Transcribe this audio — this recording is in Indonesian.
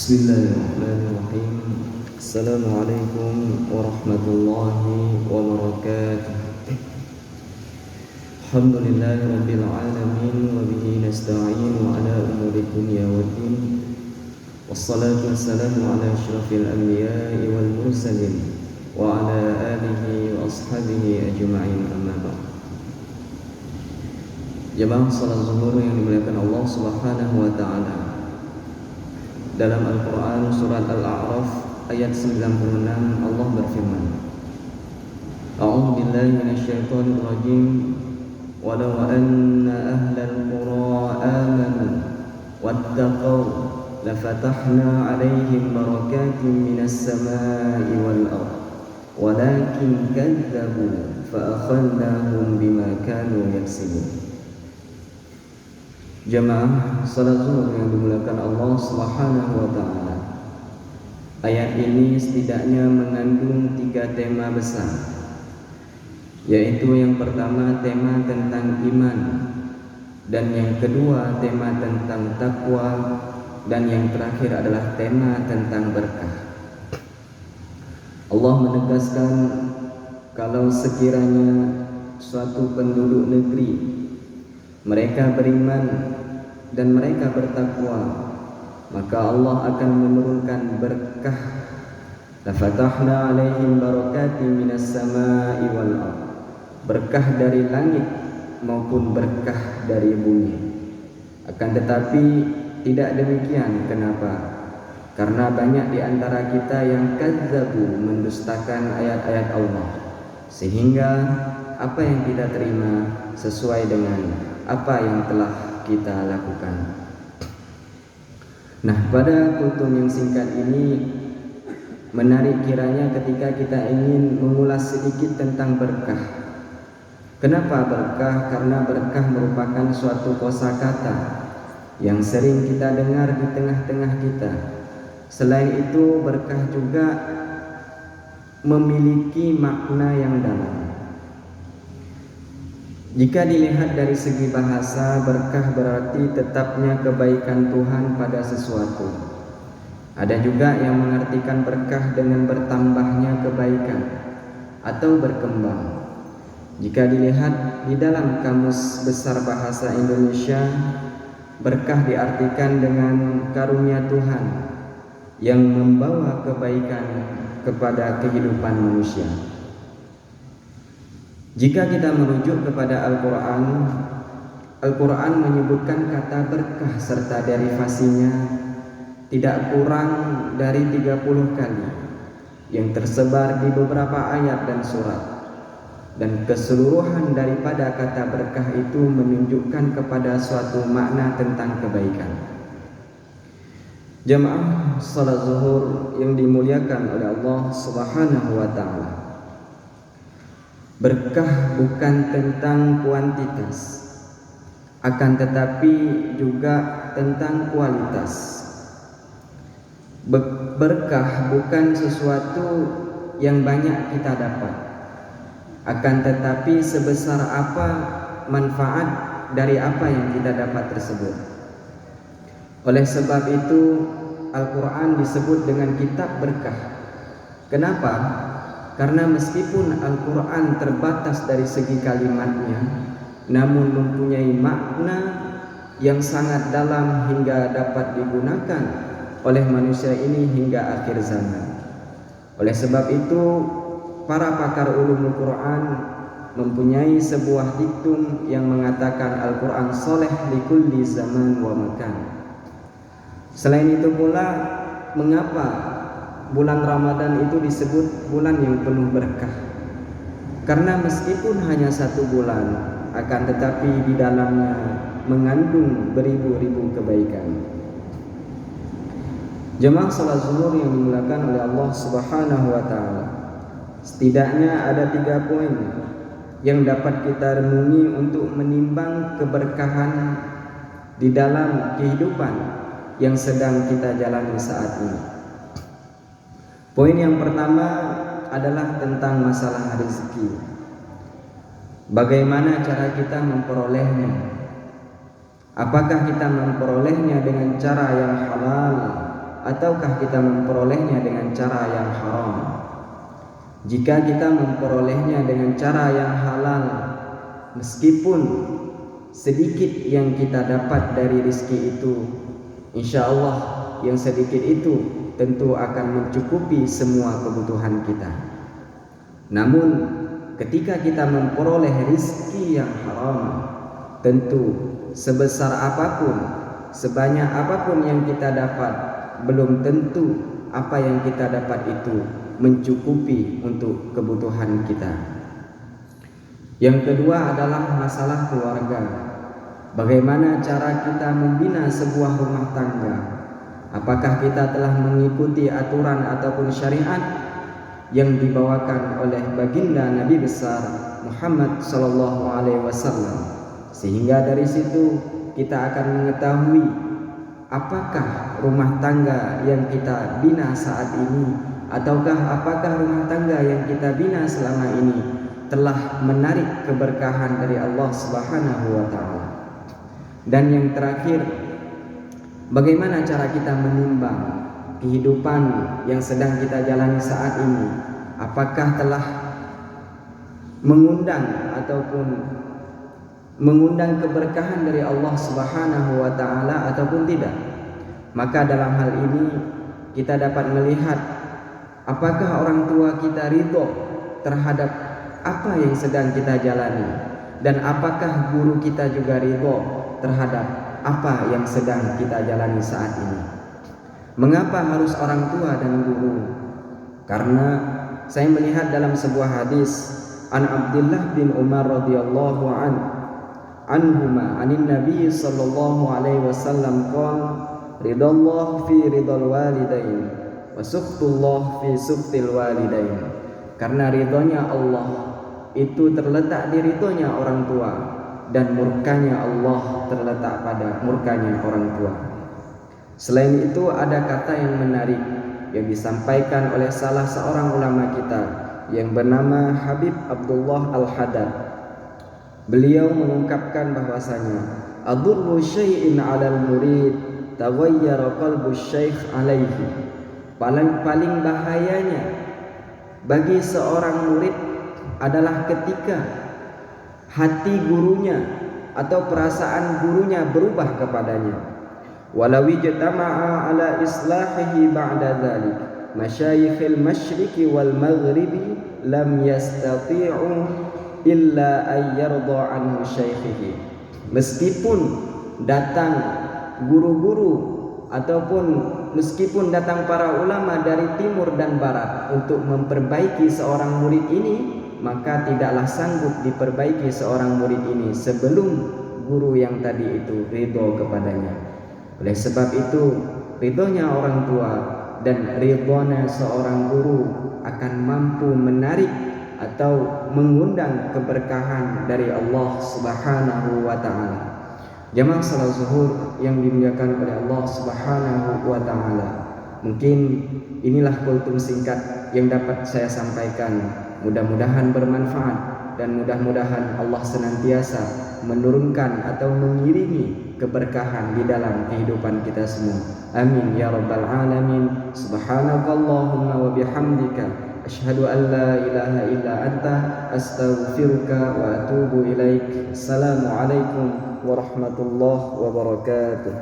Bismillahirrahmanirrahim. Assalamualaikum warahmatullahi wabarakatuh. Alhamdulillahi rabbil alamin wa bihi nasta'inu ala umuri dunya waddin. Wassalatu wassalamu ala asyrafil anbiya'i wal mursalin wa ala alihi wa ashabihi ajma'in, amma ba'd. Jemaah salat zuhur yang dimuliakan Allah Subhanahu wa taala. Dalam Al-Quran surat Al-A'raf ayat 96 Allah berfirman, A'udzu billahi minasyaitonir rajim, walau anna ahlal qura amanu wattaqaw lafatahna 'alaihim barakatin minas samaa'i wal ardh walakin kadzdzabu fa akhadnahum bima kanu yaksibun. Jemaah salat zuhur yang dimuliakan Allah Subhanahu wa taala. Ayat ini setidaknya mengandung 3 tema besar, yaitu yang pertama tema tentang iman, dan yang kedua tema tentang takwa, dan yang terakhir adalah tema tentang berkah. Allah menegaskan kalau sekiranya suatu penduduk negeri mereka beriman dan mereka bertakwa, maka Allah akan menurunkan berkah. Lafatahna 'alaihim barakatin minas samaa'i wal ardh, berkah dari langit maupun berkah dari bumi. Akan tetapi tidak demikian. Kenapa? Karena banyak di antara kita yang kadzabu, mendustakan ayat-ayat Allah, sehingga apa yang kita terima sesuai dengan apa yang telah kita lakukan. Nah, pada kultum yang singkat ini menarik kiranya ketika kita ingin mengulas sedikit tentang berkah. Kenapa berkah? Karena berkah merupakan suatu kosakata yang sering kita dengar di tengah-tengah kita. Selain itu, berkah juga memiliki makna yang dalam. Jika dilihat dari segi bahasa, berkah berarti tetapnya kebaikan Tuhan pada sesuatu. Ada juga yang mengartikan berkah dengan bertambahnya kebaikan atau berkembang. Jika dilihat di dalam Kamus Besar Bahasa Indonesia, berkah diartikan dengan karunia Tuhan yang membawa kebaikan kepada kehidupan manusia. Jika kita merujuk kepada Al-Quran, Al-Quran menyebutkan kata berkah serta derivasinya tidak kurang dari 30 kali yang tersebar di beberapa ayat dan surat. Dan keseluruhan daripada kata berkah itu menunjukkan kepada suatu makna tentang kebaikan. Jamaah salat zuhur yang dimuliakan oleh Allah Subhanahu wa taala. Berkah bukan tentang kuantitas, akan tetapi juga tentang kualitas. Berkah bukan sesuatu yang banyak kita dapat, akan tetapi sebesar apa manfaat dari apa yang kita dapat tersebut. Oleh sebab itu Al-Quran disebut dengan kitab berkah. Kenapa? Karena meskipun Al-Quran terbatas dari segi kalimatnya, namun mempunyai makna yang sangat dalam hingga dapat digunakan oleh manusia ini hingga akhir zaman. Oleh sebab itu, para pakar ulumul Quran mempunyai sebuah diktum yang mengatakan Al-Quran soleh likulli zaman wa makan. Selain itu pula, mengapa bulan Ramadan itu disebut bulan yang penuh berkah? Karena meskipun hanya 1 bulan, akan tetapi di dalamnya mengandung beribu-ribu kebaikan. Jemaah salat zuhur yang dimuliakan oleh Allah Subhanahu wa taala, setidaknya ada 3 poin yang dapat kita renungi untuk menimbang keberkahan di dalam kehidupan yang sedang kita jalani saat ini. Poin yang pertama adalah tentang masalah rezeki. Bagaimana cara kita memperolehnya? Apakah kita memperolehnya dengan cara yang halal ataukah kita memperolehnya dengan cara yang haram? Jika kita memperolehnya dengan cara yang halal, meskipun sedikit yang kita dapat dari rezeki itu, insya Allah yang sedikit itu tentu akan mencukupi semua kebutuhan kita. Namun ketika kita memperoleh rezeki yang haram, tentu sebesar apapun, sebanyak apapun yang kita dapat, belum tentu apa yang kita dapat itu mencukupi untuk kebutuhan kita. Yang kedua adalah masalah keluarga. Bagaimana cara kita membina sebuah rumah tangga? Apakah kita telah mengikuti aturan ataupun syariat yang dibawakan oleh baginda Nabi besar Muhammad sallallahu alaihi wasallam, sehingga dari situ kita akan mengetahui apakah rumah tangga yang kita bina saat ini, ataukah apakah rumah tangga yang kita bina selama ini telah menarik keberkahan dari Allah Subhanahu wa taala. Dan yang terakhir, bagaimana cara kita menimbang kehidupan yang sedang kita jalani saat ini, apakah telah mengundang keberkahan dari Allah Subhanahu wa taala ataupun tidak. Maka dalam hal ini kita dapat melihat apakah orang tua kita ridho terhadap apa yang sedang kita jalani, dan apakah guru kita juga ridho terhadap apa yang sedang kita jalani saat ini. Mengapa harus orang tua dan guru? Karena saya melihat dalam sebuah hadis an Abdullah bin Umar radhiyallahu anhuma anin Nabi sallallahu alaihi wasallam qala ridallahu fi ridal walidain wa sukhtullah fi sukhtil walidain. Karena ridhonya Allah itu terletak di ridhonya orang tua, dan murkanya Allah terletak pada murkanya orang tua. Selain itu ada kata yang menarik yang disampaikan oleh salah seorang ulama kita yang bernama Habib Abdullah Al-Haddad. Beliau mengungkapkan bahwasanya adurru syai'in 'alal murid taghayyara qalbu syekh 'alaihi. Paling bahayanya bagi seorang murid adalah ketika hati gurunya atau perasaan gurunya berubah kepadanya. Walau ijtama'a ala islahihi ba'da dzalik masyayikhil masyriqi wal maghribi lam yastati'u illa ay yarda anhu syaikhihi. Meskipun datang guru-guru ataupun meskipun datang para ulama dari timur dan barat untuk memperbaiki seorang murid ini, maka tidaklah sanggup diperbaiki seorang murid ini sebelum guru yang tadi itu ridho kepadanya. Oleh sebab itu, ridhonya orang tua dan ridhonya seorang guru akan mampu menarik atau mengundang keberkahan dari Allah Subhanahu wa taala. Jamaah salat zuhur yang dimuliakan oleh Allah Subhanahu wa taala. Mungkin inilah kultum singkat yang dapat saya sampaikan. Mudah-mudahan bermanfaat dan mudah-mudahan Allah senantiasa menurunkan atau mengiringi keberkahan di dalam kehidupan kita semua. Amin ya rabbal alamin. Subhanakallahumma wa bihamdika asyhadu an la ilaha illa anta astaghfiruka wa atubu ilaik. Assalamualaikum warahmatullahi wabarakatuh.